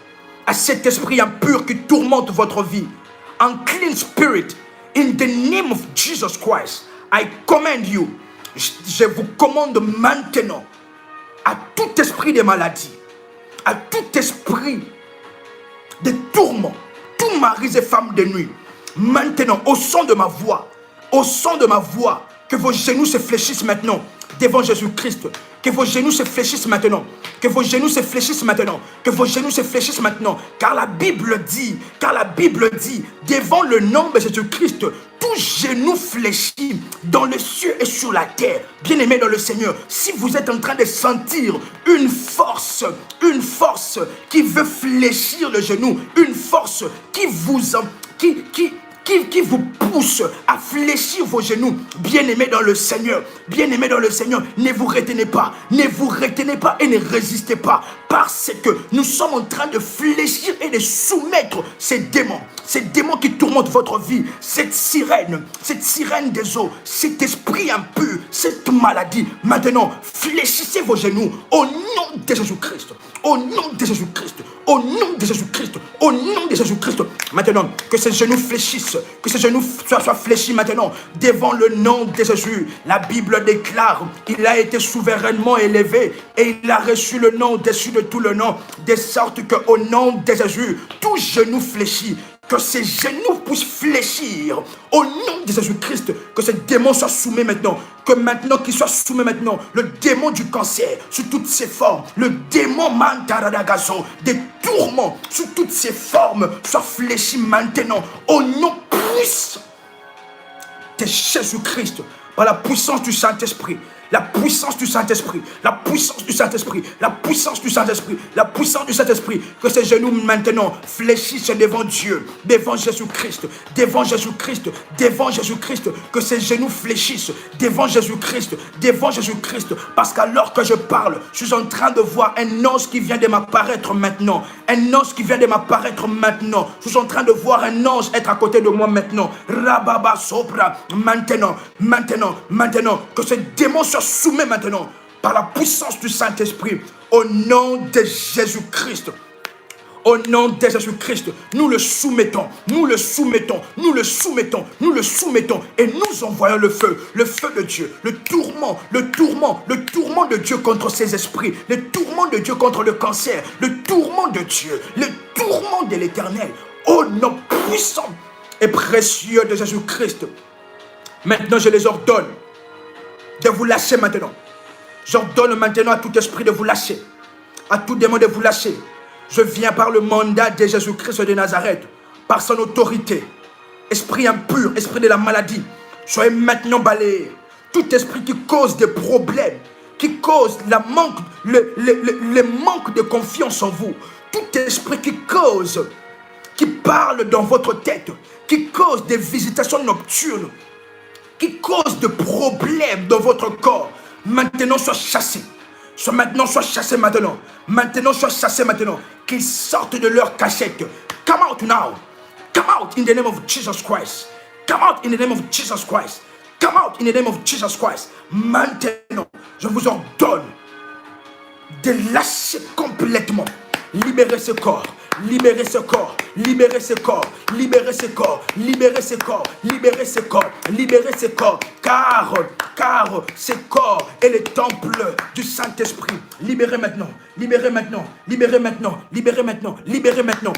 à cet esprit impur qui tourmente votre vie. Unclean spirit, in the name of Jesus Christ, I command you. Je vous commande maintenant à tout esprit de maladie, à tout esprit de tourment, tous maris et femmes de nuit. Maintenant, au son de ma voix, que vos genoux se fléchissent maintenant devant Jésus-Christ. Que vos genoux se fléchissent maintenant. Car la Bible dit, devant le nom de Jésus-Christ, tout genou fléchit dans le ciel et sur la terre. Bien-aimés dans le Seigneur, si vous êtes en train de sentir une force qui veut fléchir le genou, une force qui vous pousse à fléchir vos genoux, bien-aimés dans le Seigneur, ne vous retenez pas et ne résistez pas, parce que nous sommes en train de fléchir et de soumettre ces démons qui tourmentent votre vie, cette sirène des eaux, cet esprit impur, cette maladie. Maintenant, fléchissez vos genoux au nom de Jésus-Christ. Maintenant, que ces genoux fléchissent, que ces genoux soient fléchis maintenant devant le nom de Jésus. La Bible déclare, il a été souverainement élevé et il a reçu le nom au-dessus de tout le nom, de sorte qu'au nom de Jésus, tout genou fléchit. Que ces genoux puissent fléchir au nom de Jésus-Christ. Que ces démons soient soumis maintenant. Que maintenant, qu'il soit soumis maintenant, le démon du cancer, sous toutes ses formes, le démon mantaradagazo, des tourments, sous toutes ses formes, soit fléchi maintenant, au nom puissant de Jésus-Christ, par la puissance du Saint-Esprit. La puissance du Saint-Esprit, la puissance du Saint-Esprit, la puissance du Saint-Esprit, la puissance du Saint-Esprit, que ces genoux maintenant fléchissent devant Dieu, devant Jésus-Christ, devant Jésus-Christ, devant Jésus-Christ, que ces genoux fléchissent devant Jésus-Christ, devant Jésus-Christ, parce qu'alors que je parle, je suis en train de voir un ange qui vient de m'apparaître maintenant, un ange qui vient de m'apparaître maintenant, je suis en train de voir un ange être à côté de moi maintenant, Rababa Sopra, maintenant, que ce démon soit soumis maintenant par la puissance du Saint-Esprit au nom de Jésus-Christ. Au nom de Jésus-Christ, nous le soumettons, nous le soumettons, nous le soumettons, nous le soumettons et nous envoyons le feu de Dieu, le tourment de Dieu contre ces esprits, le tourment de Dieu contre le cancer, le tourment de Dieu, le tourment de l'Éternel, au nom puissant et précieux de Jésus-Christ. Maintenant, je les ordonne de vous lâcher maintenant. J'ordonne maintenant à tout esprit de vous lâcher, à tout démon de vous lâcher. Je viens par le mandat de Jésus-Christ de Nazareth, par son autorité. Esprit impur, esprit de la maladie, soyez maintenant balayés. Tout esprit qui cause des problèmes, qui cause le manque de confiance en vous, tout esprit qui parle dans votre tête, qui cause des visitations nocturnes, qui cause de problèmes dans votre corps, maintenant soit chassé. Soit chassé maintenant. Qu'ils sortent de leur cachette. Come out now. Come out in the name of Jesus Christ. Come out in the name of Jesus Christ. Come out in the name of Jesus Christ. Maintenant, je vous ordonne de lâcher complètement. Libérez ce corps. Libérez ce corps, libérez ce corps, libérez ce corps, libérez ce corps, libérez ce corps, libérez ce corps, car ce corps est le temple du Saint-Esprit. Libérez maintenant, libérez maintenant, libérez maintenant, libérez maintenant, libérez maintenant,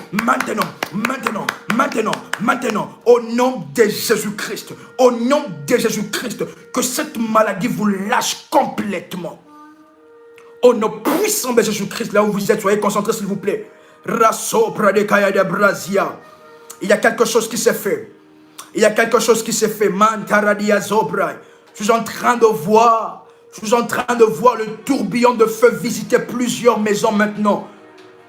maintenant, au nom de Jésus-Christ, au nom de Jésus-Christ, que cette maladie vous lâche complètement. Au nom puissant de Jésus-Christ, là où vous êtes, soyez concentrés s'il vous plaît. Il y a quelque chose qui s'est fait. Il y a quelque chose qui s'est fait. Je suis en train de voir le tourbillon de feu visiter plusieurs maisons maintenant.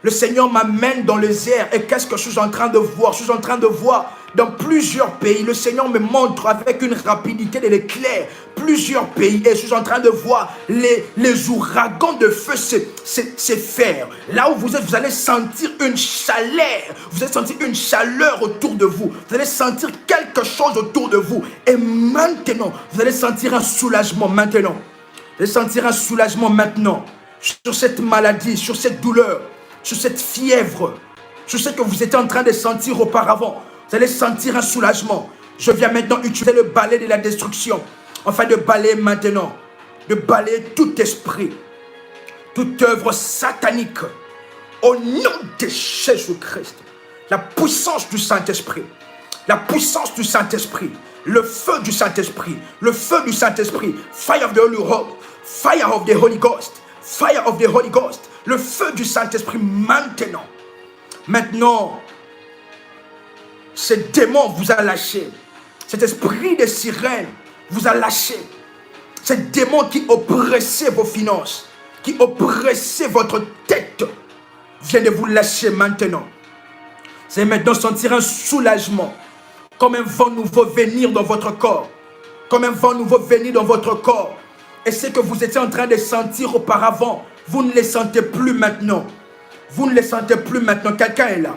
Le Seigneur m'amène dans les airs. Et qu'est-ce que je suis en train de voir? Je suis en train de voir dans plusieurs pays. Le Seigneur me montre avec une rapidité de l'éclair plusieurs pays. Et je suis en train de voir les ouragans de feu se faire. Là où vous êtes, vous allez sentir une chaleur. Vous allez sentir une chaleur autour de vous. Vous allez sentir quelque chose autour de vous. Et maintenant, vous allez sentir un soulagement maintenant. Vous allez sentir un soulagement maintenant sur cette maladie, sur cette douleur, sur cette fièvre, sur ce que vous étiez en train de sentir auparavant. Vous allez sentir un soulagement. Je viens maintenant utiliser le balai de la destruction, afin de balayer maintenant, de balayer tout esprit, toute œuvre satanique, au nom de Jésus-Christ. La puissance du Saint-Esprit, la puissance du Saint-Esprit, le feu du Saint-Esprit, le feu du Saint-Esprit, fire of the Holy Ghost, fire of the Holy Ghost, fire of the Holy Ghost, le feu du Saint-Esprit maintenant. Maintenant, ce démon vous a lâché. Cet esprit de sirène vous a lâché. Ce démon qui oppressait vos finances, qui oppressait votre tête, vient de vous lâcher maintenant. Vous allez maintenant sentir un soulagement. Comme un vent nouveau venir dans votre corps. Comme un vent nouveau venir dans votre corps. Et ce que vous étiez en train de sentir auparavant, vous ne les sentez plus maintenant. Vous ne les sentez plus maintenant. Quelqu'un est là.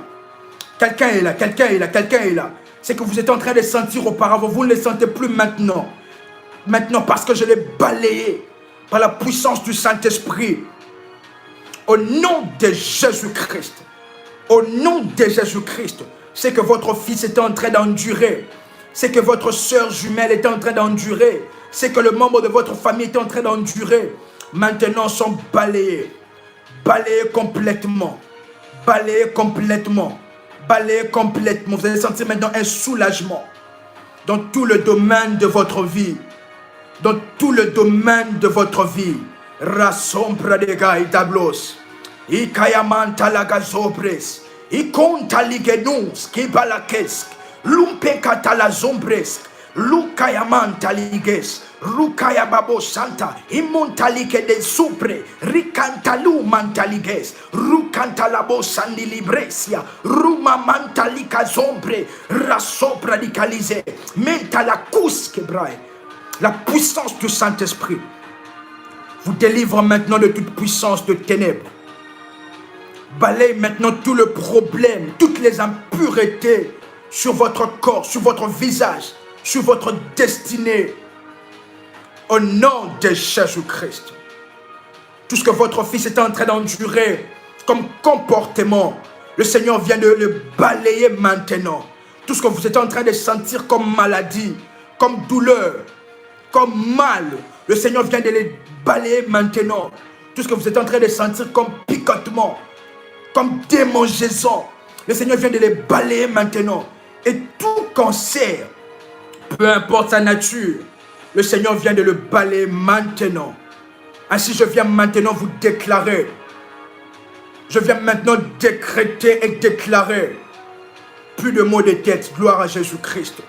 Quelqu'un est là. Quelqu'un est là. Quelqu'un est là. Ce que vous étiez en train de sentir auparavant, vous ne les sentez plus maintenant. Maintenant, parce que je l'ai balayé par la puissance du Saint-Esprit. Au nom de Jésus-Christ. Au nom de Jésus-Christ. C'est que votre fils était en train d'endurer. C'est que votre soeur jumelle était en train d'endurer. C'est que le membre de votre famille était en train d'endurer. Maintenant sont balayés. Balayés complètement. Balayés complètement. Balayés complètement. Vous allez sentir maintenant un soulagement dans tout le domaine de votre vie. dans tout le domaine de votre vie. Rasombra de gaïtablos. Ikayamanta lagazobres. Ikonta ligenus kibalakesk. Lumpekata la zombresk. Lukayamanta liges. Rukaya babo santa. Imontalike de supre. Rikantalu mantaliges. Rukantalabo sandi libresia. Ruma mantalika zombre. Rasopra dicalize. Mentala kuske braille. La puissance du Saint-Esprit vous délivre maintenant de toute puissance de ténèbres. Balaye maintenant tout le problème, toutes les impuretés sur votre corps, sur votre visage, sur votre destinée. Au nom de Jésus-Christ. Tout ce que votre fils est en train d'endurer comme comportement, le Seigneur vient de le balayer maintenant. Tout ce que vous êtes en train de sentir comme maladie, comme douleur, comme mal, le Seigneur vient de les balayer maintenant. Tout ce que vous êtes en train de sentir comme picotement, comme démangeaison, le Seigneur vient de les balayer maintenant. Et tout cancer, peu importe sa nature, le Seigneur vient de le balayer maintenant. Ainsi, je viens maintenant vous déclarer. Je viens maintenant décréter et déclarer. Plus de mots de tête. Gloire à Jésus-Christ.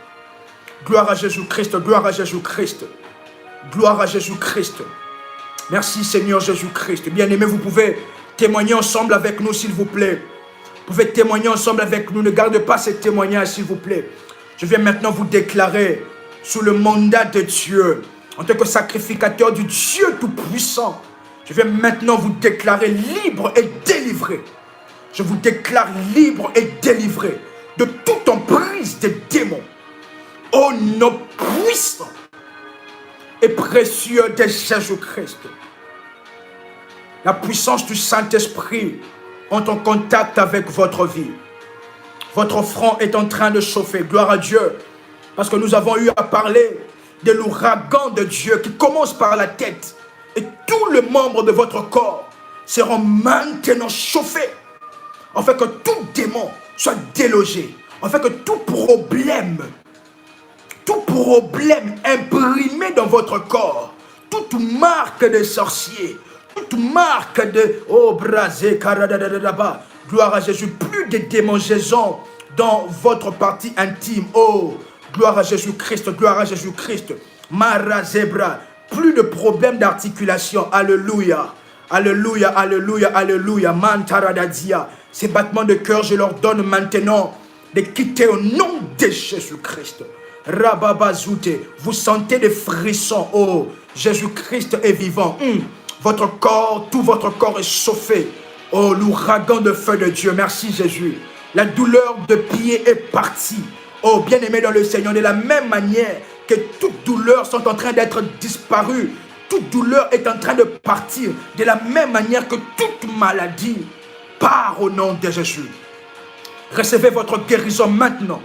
Gloire à Jésus-Christ. Gloire à Jésus-Christ. Gloire à Jésus-Christ. Merci Seigneur Jésus-Christ. Bien-aimés, vous pouvez témoigner ensemble avec nous, s'il vous plaît. Vous pouvez témoigner ensemble avec nous. Ne gardez pas ce témoignage, s'il vous plaît. Je viens maintenant vous déclarer sous le mandat de Dieu, en tant que sacrificateur du Dieu Tout-Puissant. Je viens maintenant vous déclarer libre et délivré. Je vous déclare libre et délivré de toute emprise des démons. Au nom puissant et précieux de Jésus-Christ. La puissance du Saint-Esprit entre en contact avec votre vie. Votre front est en train de chauffer. Gloire à Dieu. Parce que nous avons eu à parler de l'ouragan de Dieu qui commence par la tête. Et tous les membres de votre corps seront maintenant chauffés. Afin que tout démon soit délogé. Afin que tout problème imprimé dans votre corps, toute marque de sorcier, toute marque de brasé, gloire à Jésus, plus de démangeaisons dans votre partie intime. Oh, gloire à Jésus-Christ, gloire à Jésus-Christ. Marazebra, plus de problèmes d'articulation. Alléluia, alléluia, alléluia, alléluia. Mantaradadia, ces battements de cœur, je leur donne maintenant de quitter au nom de Jésus-Christ. Rababazoute, vous sentez des frissons. Oh, Jésus-Christ est vivant. Votre corps, tout votre corps est chauffé. Oh, l'ouragan de feu de Dieu. Merci Jésus. La douleur de pied est partie. Oh, bien-aimé dans le Seigneur, de la même manière que toute douleur sont en train d'être disparues, toute douleur est en train de partir. De la même manière que toute maladie part au nom de Jésus. Recevez votre guérison maintenant.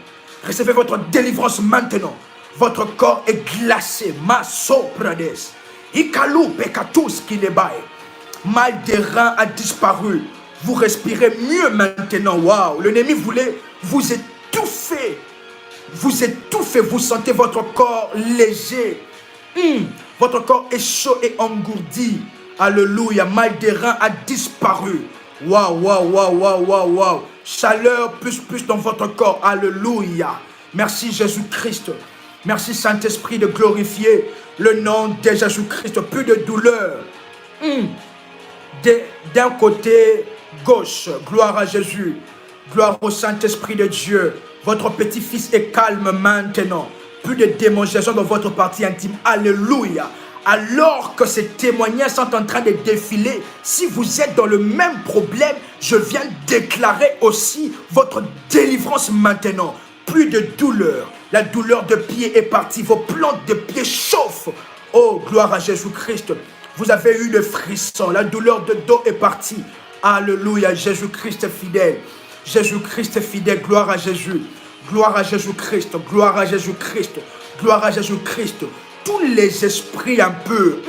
Recevez votre délivrance maintenant. Votre corps est glacé. Maso prades. Ikalou pekatus kilebaye. Mal des reins a disparu. Vous respirez mieux maintenant. Waouh. L'ennemi voulait vous étouffer. Vous étouffez. Vous sentez votre corps léger. Votre corps est chaud et engourdi. Alléluia. Mal des reins a disparu. Waouh, waouh, waouh, waouh, waouh, waouh. Chaleur plus dans votre corps. Alléluia. Merci Jésus-Christ. Merci Saint-Esprit de glorifier le nom de Jésus-Christ. Plus de douleur. D'un côté gauche. Gloire à Jésus. Gloire au Saint-Esprit de Dieu. Votre petit-fils est calme maintenant. Plus de démangeaisons dans votre partie intime. Alléluia. Alors que ces témoignages sont en train de défiler, si vous êtes dans le même problème, je viens déclarer aussi votre délivrance maintenant. Plus de douleur. La douleur de pied est partie. Vos plantes de pied chauffent. Oh, gloire à Jésus-Christ. Vous avez eu le frisson. La douleur de dos est partie. Alléluia. Jésus-Christ fidèle. Jésus-Christ fidèle. Gloire à Jésus. Gloire à Jésus-Christ. Gloire à Jésus-Christ. Gloire à Jésus-Christ. Tous les esprits un peu,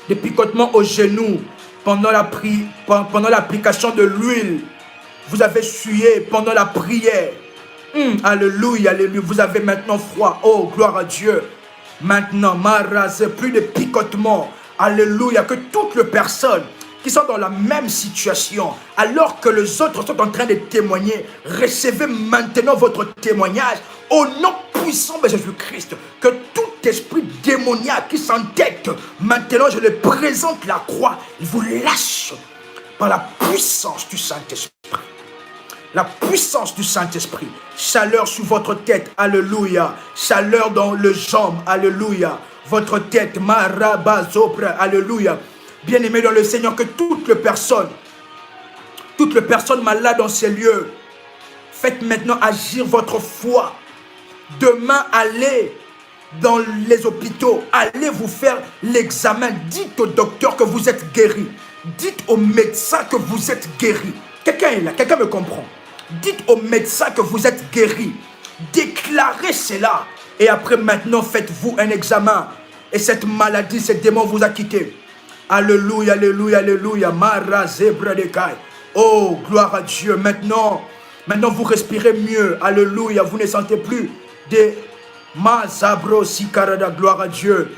des picotements aux genoux pendant l'application de l'huile, vous avez sué pendant la prière. Alléluia, alléluia, vous avez maintenant froid. Oh, gloire à Dieu. Maintenant, Maraz, plus de picotement. Alléluia, que toutes les personnes qui sont dans la même situation, alors que les autres sont en train de témoigner, recevez maintenant votre témoignage au nom puissant de Jésus-Christ. Que tout esprit démoniaque qui s'entête, maintenant je le présente la croix, il vous lâche par la puissance du Saint-Esprit. La puissance du Saint-Esprit. Chaleur sur votre tête, alléluia. Chaleur dans les jambes, alléluia. Votre tête, marabazopra, alléluia. Bien-aimés dans le Seigneur, que toutes les personnes malades dans ces lieux, faites maintenant agir votre foi. Demain, allez dans les hôpitaux, allez vous faire l'examen. Dites au docteur que vous êtes guéri. Dites au médecin que vous êtes guéri. Quelqu'un est là, quelqu'un me comprend. Dites au médecin que vous êtes guéri. Déclarez cela. Et après, maintenant, faites-vous un examen. Et cette maladie, ce démon vous a quitté. Alléluia, alléluia, alléluia. Mara zebra de kai. Oh, gloire à Dieu. Maintenant, vous respirez mieux. Alléluia. Vous ne sentez plus des mazabro sikarada. Gloire à Dieu.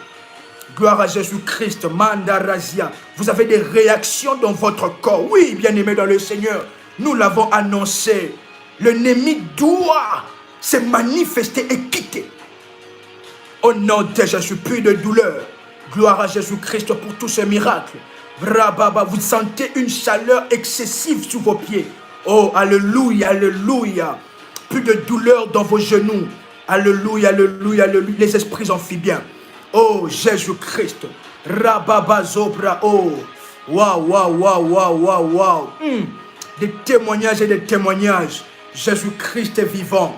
Gloire à Jésus-Christ. Mandarazia. Vous avez des réactions dans votre corps. Oui, bien-aimés dans le Seigneur. Nous l'avons annoncé. L'ennemi doit se manifester et quitter. Au nom de Jésus, plus de douleur. Gloire à Jésus-Christ pour tous ces miracles. Brababa, vous sentez une chaleur excessive sous vos pieds. Oh, alléluia, alléluia. Plus de douleur dans vos genoux. Alléluia, alléluia, alléluia. Les esprits amphibiens. Oh, Jésus-Christ. Rababa zobra. Oh, waouh, waouh, waouh, waouh, waouh, waouh. Des témoignages et des témoignages. Jésus-Christ est vivant.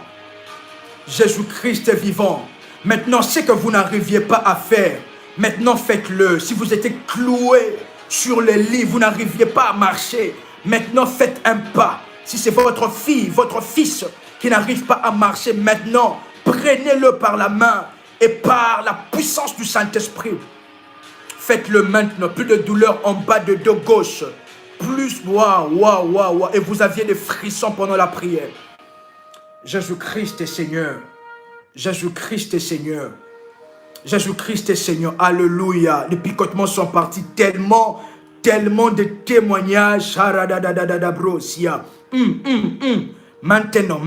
Jésus-Christ est vivant. Maintenant, ce que vous n'arriviez pas à faire, maintenant faites-le. Si vous étiez cloué sur le lit, vous n'arriviez pas à marcher, maintenant faites un pas. Si c'est votre fille, votre fils qui n'arrive pas à marcher, maintenant, prenez-le par la main et par la puissance du Saint-Esprit. Faites-le maintenant. Plus de douleur en bas de dos gauche. Plus, waouh, waouh, waouh, waouh. Et vous aviez des frissons pendant la prière. Jésus-Christ est Seigneur. Jésus-Christ est Seigneur. Jésus-Christ est Seigneur. Alléluia. Les picotements sont partis tellement de témoignages. Maintenant.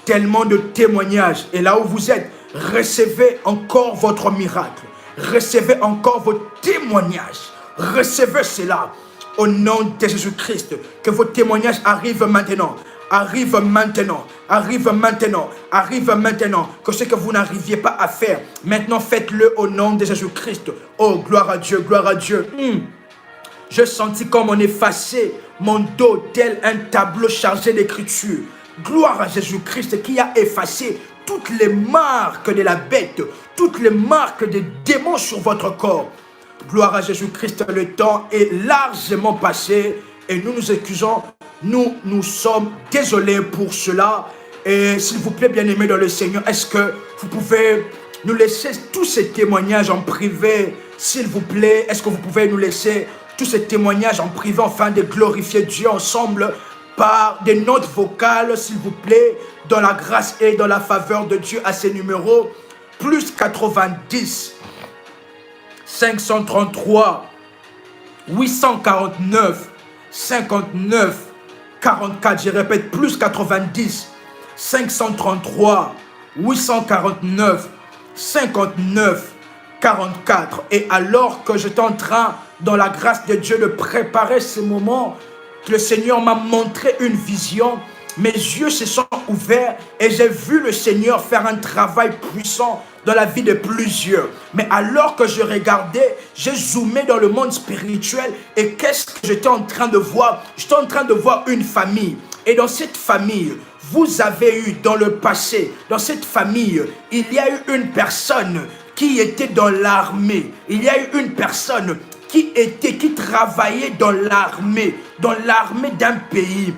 Tellement de témoignages. Et là où vous êtes, recevez encore votre miracle. Recevez encore vos témoignages. Recevez cela. Au nom de Jésus-Christ, que vos témoignages arrivent maintenant. Arrive maintenant, arrive maintenant, arrive maintenant. Que ce que vous n'arriviez pas à faire, maintenant faites-le au nom de Jésus-Christ. Oh, gloire à Dieu, gloire à Dieu. Je sentis comme on effaçait mon dos tel un tableau chargé d'écriture. Gloire à Jésus-Christ qui a effacé toutes les marques de la bête, toutes les marques des démons sur votre corps. Gloire à Jésus-Christ, le temps est largement passé et nous nous excusons. Nous sommes désolés pour cela. Et s'il vous plaît, bien-aimés dans le Seigneur, est-ce que vous pouvez nous laisser tous ces témoignages en privé? S'il vous plaît, est-ce que vous pouvez nous laisser tous ces témoignages en privé afin de glorifier Dieu ensemble par des notes vocales, s'il vous plaît, dans la grâce et dans la faveur de Dieu à ces numéros? Plus 90 533 849 59 44, je répète, plus 90 533 849 59 44. Et alors que j'étais en train, dans la grâce de Dieu, de préparer ce moment, le Seigneur m'a montré une vision. Mes yeux se sont ouverts et j'ai vu le Seigneur faire un travail puissant dans la vie de plusieurs. Mais alors que je regardais, j'ai zoomé dans le monde spirituel et qu'est-ce que j'étais en train de voir? J'étais en train de voir une famille. Et dans cette famille, vous avez eu dans le passé, dans cette famille, il y a eu une personne qui était dans l'armée. Il y a eu une personne qui travaillait dans l'armée d'un pays.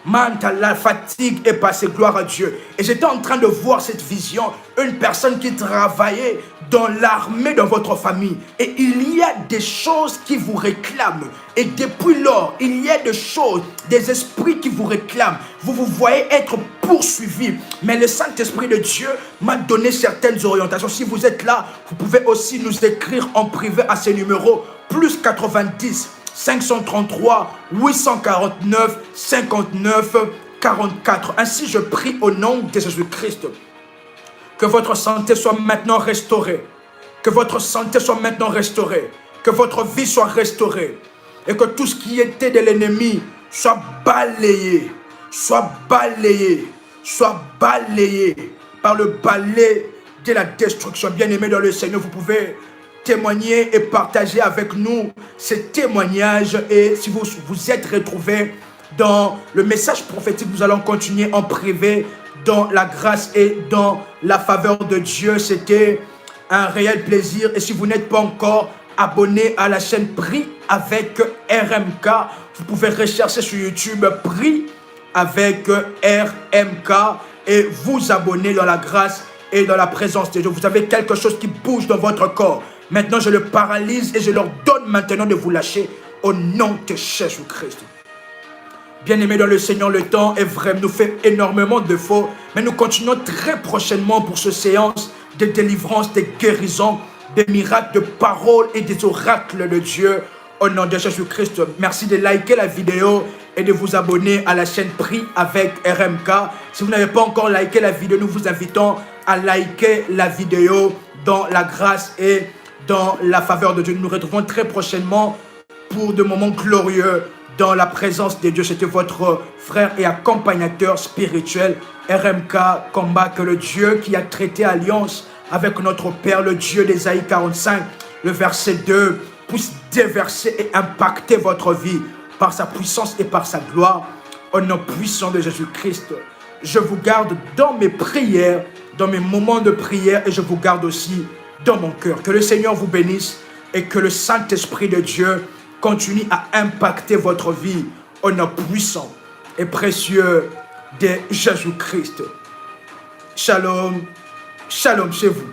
Manta, la fatigue est passée, gloire à Dieu. Et j'étais en train de voir cette vision, une personne qui travaillait dans l'armée de votre famille. Et il y a des choses qui vous réclament. Et depuis lors, il y a des choses, des esprits qui vous réclament. Vous vous voyez être poursuivi. Mais le Saint-Esprit de Dieu m'a donné certaines orientations. Si vous êtes là, vous pouvez aussi nous écrire en privé à ces numéros. Plus 90 533 849 59 44. Ainsi, je prie au nom de Jésus-Christ que votre santé soit maintenant restaurée. Que votre santé soit maintenant restaurée. Que votre vie soit restaurée. Et que tout ce qui était de l'ennemi soit balayé. Soit balayé. Soit balayé par le balai de la destruction. Bien-aimés dans le Seigneur, vous pouvez témoigner et partager avec nous ces témoignages. Et si vous vous êtes retrouvés dans le message prophétique, nous allons continuer en privé dans la grâce et dans la faveur de Dieu. C'était un réel plaisir. Et si vous n'êtes pas encore abonné à la chaîne Prie avec RMK, vous pouvez rechercher sur YouTube Prie avec RMK et vous abonner dans la grâce et dans la présence de Dieu. Vous avez quelque chose qui bouge dans votre corps. Maintenant, je le paralyse et je leur donne maintenant de vous lâcher au nom de Jésus-Christ. Bien-aimés dans le Seigneur, le temps est vrai, nous fait énormément de faux, mais nous continuons très prochainement pour ce séance de délivrance, de guérison, des miracles, de paroles et des oracles de Dieu au nom de Jésus-Christ. Merci de liker la vidéo et de vous abonner à la chaîne Prie avec RMK. Si vous n'avez pas encore liké la vidéo, nous vous invitons à liker la vidéo dans la grâce et dans la faveur de Dieu. Nous nous retrouvons très prochainement pour de moments glorieux dans la présence de Dieu. C'était votre frère et accompagnateur spirituel RMK Combat. Que le Dieu qui a traité alliance avec notre Père, le Dieu d'Ésaïe 45, le verset 2, puisse déverser et impacter votre vie par sa puissance et par sa gloire au nom puissant de Jésus-Christ. Je vous garde dans mes prières, dans mes moments de prière, et je vous garde aussi dans mon cœur. Que le Seigneur vous bénisse et que le Saint-Esprit de Dieu continue à impacter votre vie au nom puissant et précieux de Jésus-Christ. Shalom, shalom chez vous.